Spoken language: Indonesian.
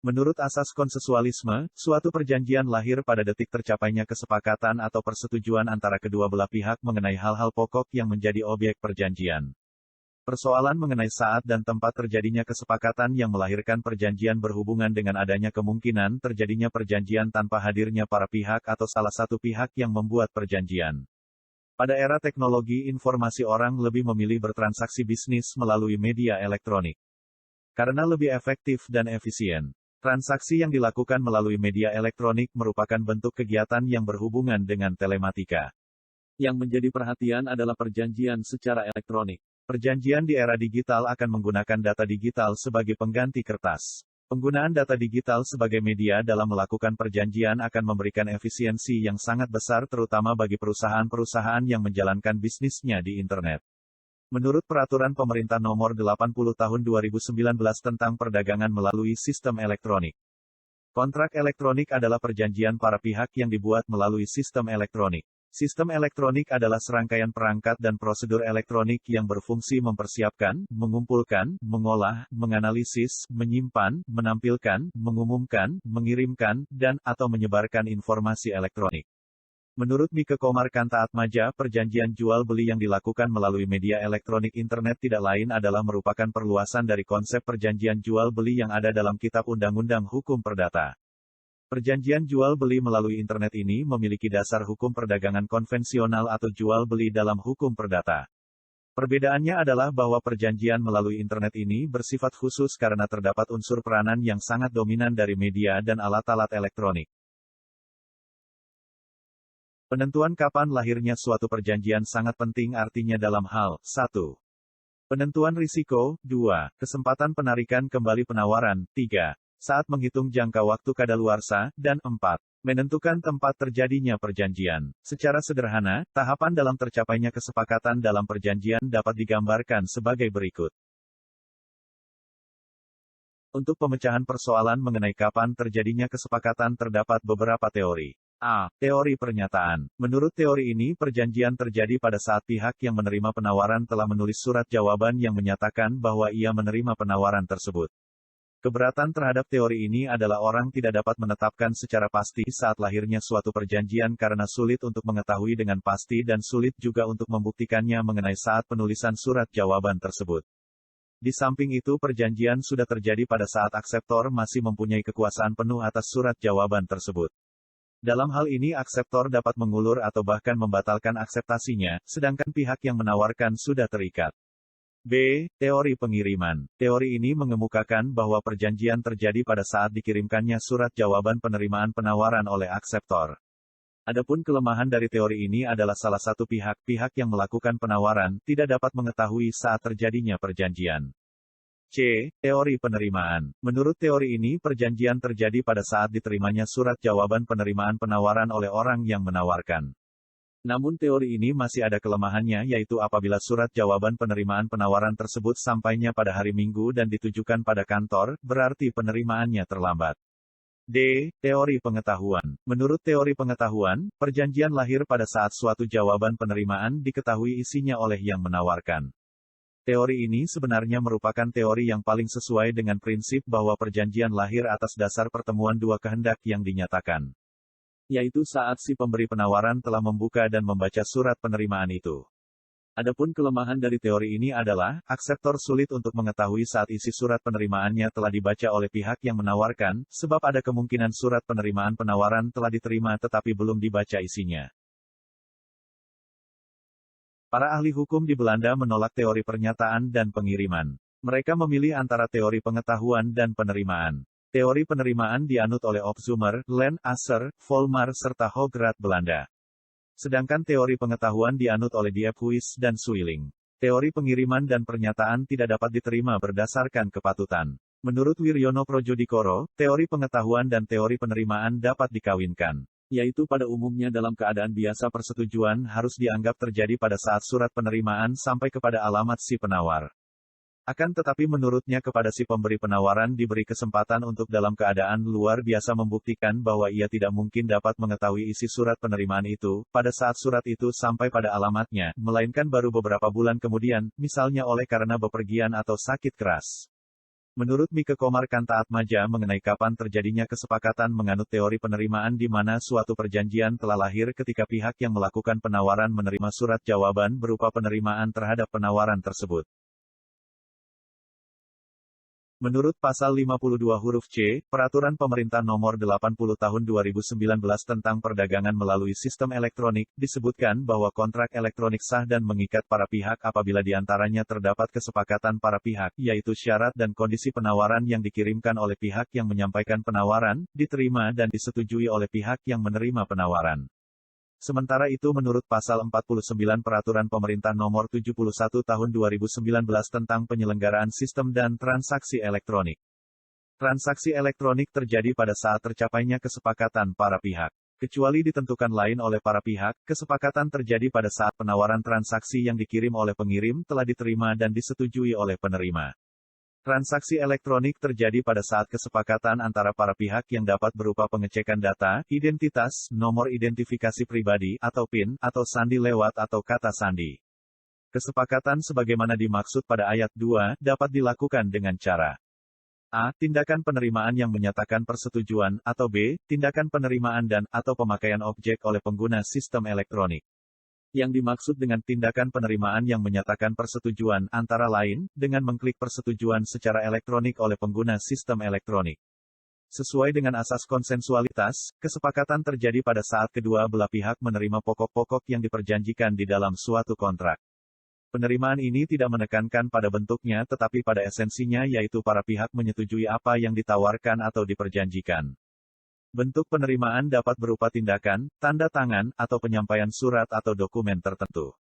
Menurut asas konsensualisme, suatu perjanjian lahir pada detik tercapainya kesepakatan atau persetujuan antara kedua belah pihak mengenai hal-hal pokok yang menjadi objek perjanjian. Persoalan mengenai saat dan tempat terjadinya kesepakatan yang melahirkan perjanjian berhubungan dengan adanya kemungkinan terjadinya perjanjian tanpa hadirnya para pihak atau salah satu pihak yang membuat perjanjian. Pada era teknologi informasi, orang lebih memilih bertransaksi bisnis melalui media elektronik. Karena lebih efektif dan efisien. Transaksi yang dilakukan melalui media elektronik merupakan bentuk kegiatan yang berhubungan dengan telematika. Yang menjadi perhatian adalah perjanjian secara elektronik. Perjanjian di era digital akan menggunakan data digital sebagai pengganti kertas. Penggunaan data digital sebagai media dalam melakukan perjanjian akan memberikan efisiensi yang sangat besar terutama bagi perusahaan-perusahaan yang menjalankan bisnisnya di internet. Menurut Peraturan Pemerintah Nomor 80 Tahun 2019 tentang perdagangan melalui sistem elektronik. Kontrak elektronik adalah perjanjian para pihak yang dibuat melalui sistem elektronik. Sistem elektronik adalah serangkaian perangkat dan prosedur elektronik yang berfungsi mempersiapkan, mengumpulkan, mengolah, menganalisis, menyimpan, menampilkan, mengumumkan, mengirimkan, dan/atau menyebarkan informasi elektronik. Menurut Mike Komarkantaatmaja, perjanjian jual-beli yang dilakukan melalui media elektronik internet tidak lain adalah merupakan perluasan dari konsep perjanjian jual-beli yang ada dalam Kitab Undang-Undang Hukum Perdata. Perjanjian jual-beli melalui internet ini memiliki dasar hukum perdagangan konvensional atau jual-beli dalam hukum perdata. Perbedaannya adalah bahwa perjanjian melalui internet ini bersifat khusus karena terdapat unsur peranan yang sangat dominan dari media dan alat-alat elektronik. Penentuan kapan lahirnya suatu perjanjian sangat penting, artinya dalam hal 1. Penentuan risiko, 2. Kesempatan penarikan kembali penawaran, 3. Saat menghitung jangka waktu kadaluarsa, dan 4. Menentukan tempat terjadinya perjanjian. Secara sederhana, tahapan dalam tercapainya kesepakatan dalam perjanjian dapat digambarkan sebagai berikut. Untuk pemecahan persoalan mengenai kapan terjadinya kesepakatan terdapat beberapa teori. A. Teori pernyataan. Menurut teori ini, perjanjian terjadi pada saat pihak yang menerima penawaran telah menulis surat jawaban yang menyatakan bahwa ia menerima penawaran tersebut. Keberatan terhadap teori ini adalah orang tidak dapat menetapkan secara pasti saat lahirnya suatu perjanjian karena sulit untuk mengetahui dengan pasti dan sulit juga untuk membuktikannya mengenai saat penulisan surat jawaban tersebut. Di samping itu, perjanjian sudah terjadi pada saat akseptor masih mempunyai kekuasaan penuh atas surat jawaban tersebut. Dalam hal ini akseptor dapat mengulur atau bahkan membatalkan akseptasinya, sedangkan pihak yang menawarkan sudah terikat. B. Teori pengiriman. Teori ini mengemukakan bahwa perjanjian terjadi pada saat dikirimkannya surat jawaban penerimaan penawaran oleh akseptor. Adapun kelemahan dari teori ini adalah salah satu pihak yang melakukan penawaran tidak dapat mengetahui saat terjadinya perjanjian. C. Teori penerimaan. Menurut teori ini, perjanjian terjadi pada saat diterimanya surat jawaban penerimaan penawaran oleh orang yang menawarkan. Namun teori ini masih ada kelemahannya, yaitu apabila surat jawaban penerimaan penawaran tersebut sampainya pada hari Minggu dan ditujukan pada kantor, berarti penerimaannya terlambat. D. Teori pengetahuan. Menurut teori pengetahuan, perjanjian lahir pada saat suatu jawaban penerimaan diketahui isinya oleh yang menawarkan. Teori ini sebenarnya merupakan teori yang paling sesuai dengan prinsip bahwa perjanjian lahir atas dasar pertemuan dua kehendak yang dinyatakan. Yaitu saat si pemberi penawaran telah membuka dan membaca surat penerimaan itu. Adapun kelemahan dari teori ini adalah, akseptor sulit untuk mengetahui saat isi surat penerimaannya telah dibaca oleh pihak yang menawarkan, sebab ada kemungkinan surat penerimaan penawaran telah diterima tetapi belum dibaca isinya. Para ahli hukum di Belanda menolak teori pernyataan dan pengiriman. Mereka memilih antara teori pengetahuan dan penerimaan. Teori penerimaan dianut oleh Opzomer, Len, Asser, Volmar serta Hoogstraat Belanda. Sedangkan teori pengetahuan dianut oleh Diephuis dan Swilling. Teori pengiriman dan pernyataan tidak dapat diterima berdasarkan kepatutan. Menurut Wiryono Projodikoro, teori pengetahuan dan teori penerimaan dapat dikawinkan. Yaitu pada umumnya dalam keadaan biasa persetujuan harus dianggap terjadi pada saat surat penerimaan sampai kepada alamat si penawar. Akan tetapi menurutnya kepada si pemberi penawaran diberi kesempatan untuk dalam keadaan luar biasa membuktikan bahwa ia tidak mungkin dapat mengetahui isi surat penerimaan itu, pada saat surat itu sampai pada alamatnya, melainkan baru beberapa bulan kemudian, misalnya oleh karena bepergian atau sakit keras. Menurut Mike Komar Kantaatmaja mengenai kapan terjadinya kesepakatan menganut teori penerimaan di mana suatu perjanjian telah lahir ketika pihak yang melakukan penawaran menerima surat jawaban berupa penerimaan terhadap penawaran tersebut. Menurut Pasal 52 huruf C, Peraturan Pemerintah Nomor 80 Tahun 2019 tentang Perdagangan melalui Sistem Elektronik, disebutkan bahwa kontrak elektronik sah dan mengikat para pihak apabila di antaranya terdapat kesepakatan para pihak, yaitu syarat dan kondisi penawaran yang dikirimkan oleh pihak yang menyampaikan penawaran, diterima dan disetujui oleh pihak yang menerima penawaran. Sementara itu menurut Pasal 49 Peraturan Pemerintah Nomor 71 Tahun 2019 tentang Penyelenggaraan Sistem dan Transaksi Elektronik. Transaksi elektronik terjadi pada saat tercapainya kesepakatan para pihak. Kecuali ditentukan lain oleh para pihak, kesepakatan terjadi pada saat penawaran transaksi yang dikirim oleh pengirim telah diterima dan disetujui oleh penerima. Transaksi elektronik terjadi pada saat kesepakatan antara para pihak yang dapat berupa pengecekan data, identitas, nomor identifikasi pribadi, atau PIN, atau sandi lewat atau kata sandi. Kesepakatan sebagaimana dimaksud pada ayat 2, dapat dilakukan dengan cara A. Tindakan penerimaan yang menyatakan persetujuan, atau B. Tindakan penerimaan dan/atau pemakaian objek oleh pengguna sistem elektronik. Yang dimaksud dengan tindakan penerimaan yang menyatakan persetujuan, antara lain, dengan mengklik persetujuan secara elektronik oleh pengguna sistem elektronik. Sesuai dengan asas konsensualitas, kesepakatan terjadi pada saat kedua belah pihak menerima pokok-pokok yang diperjanjikan di dalam suatu kontrak. Penerimaan ini tidak menekankan pada bentuknya tetapi pada esensinya yaitu para pihak menyetujui apa yang ditawarkan atau diperjanjikan. Bentuk penerimaan dapat berupa tindakan, tanda tangan, atau penyampaian surat atau dokumen tertentu.